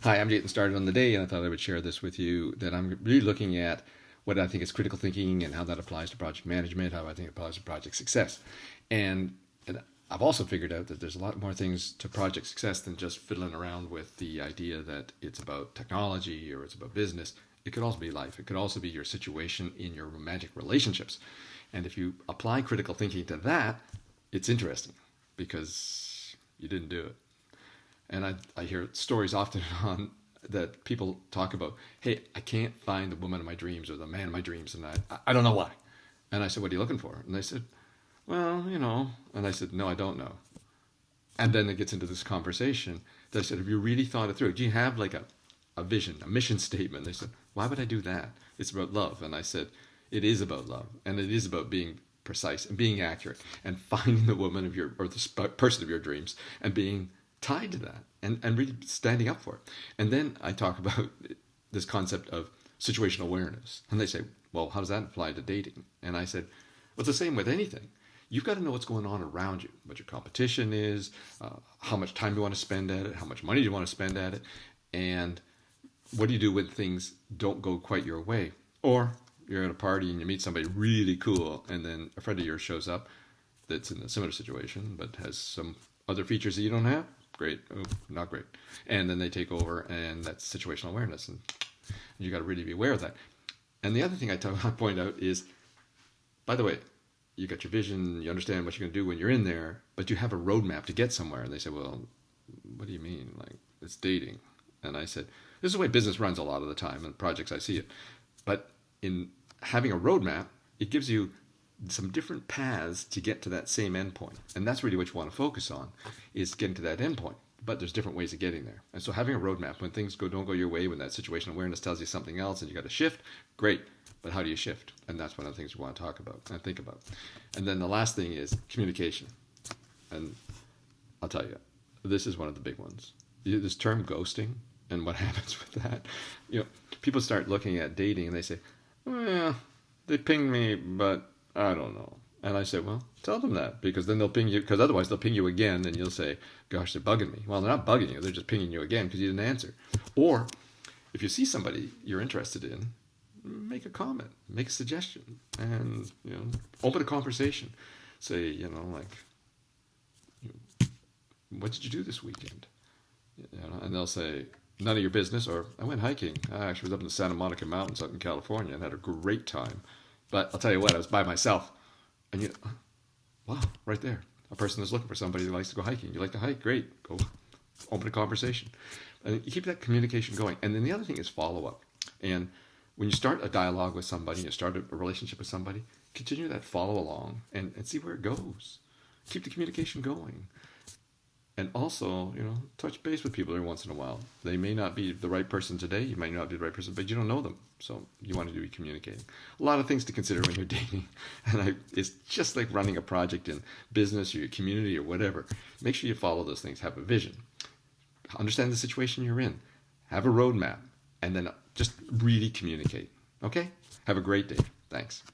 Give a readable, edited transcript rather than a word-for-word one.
Hi, I'm getting started on the day, and I thought I would share this with you, that I'm really looking at what I think is critical thinking and how that applies to project management, how I think it applies to project success. And I've also figured out that there's a lot more things to project success than just fiddling around with the idea that it's about technology or it's about business. It could also be life. It could also be your situation in your romantic relationships. And if you apply critical thinking to that, it's interesting because you didn't do it. And I hear stories often on that people talk about, hey, I can't find the woman of my dreams or the man of my dreams, and I don't know why. And I said, what are you looking for? And they said, well, And I said, no, I don't know. And then it gets into this conversation. They said, have you really thought it through? Do you have like a vision, a mission statement? They said, why would I do that? It's about love. And I said, it is about love, and it is about being precise and being accurate and finding the woman of your, or the person of your dreams, and being tied to that and really standing up for it. And then I talk about this concept of situational awareness. And they say, well, how does that apply to dating? And I said, well, it's the same with anything. You've got to know what's going on around you, what your competition is, how much time you want to spend at it, how much money you want to spend at it, and what do you do when things don't go quite your way? Or you're at a party and you meet somebody really cool, and then a friend of yours shows up that's in a similar situation but has some other features that you don't have. Great. Oh, not great. And then they take over, and that's situational awareness. And you got to really be aware of that. And the other thing I point out is, by the way, you got your vision, you understand what you're going to do when you're in there, but you have a roadmap to get somewhere. And they say, well, what do you mean? Like, it's dating. And I said, this is the way business runs a lot of the time, and projects I see it. But in having a roadmap, it gives you some different paths to get to that same endpoint. And that's really what you want to focus on, is getting to that endpoint. But there's different ways of getting there. And so having a roadmap, when things don't go your way, when that situational awareness tells you something else and you got to shift, great. But how do you shift? And that's one of the things we want to talk about and think about. And then the last thing is communication. And I'll tell you, this is one of the big ones. This term ghosting and what happens with that. People start looking at dating and they say, well, they pinged me, but I don't know. And I said, well, tell them that, because then they'll ping you, because otherwise they'll ping you again and you'll say, gosh, they're bugging me. Well, they're not bugging you. They're just pinging you again because you didn't answer. Or if you see somebody you're interested in, make a comment, make a suggestion, and, open a conversation. Say, what did you do this weekend? And they'll say, none of your business, or I went hiking. I actually was up in the Santa Monica Mountains out in California and had a great time. But I'll tell you what, I was by myself. And wow, right there. A person is looking for somebody who likes to go hiking. You like to hike? Great. Go open a conversation. And you keep that communication going. And then the other thing is follow-up. And when you start a dialogue with somebody, you start a relationship with somebody, continue that follow-along and see where it goes. Keep the communication going. And also, touch base with people every once in a while. They may not be the right person today. You might not be the right person, but you don't know them. So you want to be communicating. A lot of things to consider when you're dating. And it's just like running a project in business or your community or whatever. Make sure you follow those things. Have a vision. Understand the situation you're in. Have a roadmap. And then just really communicate. Okay? Have a great day. Thanks.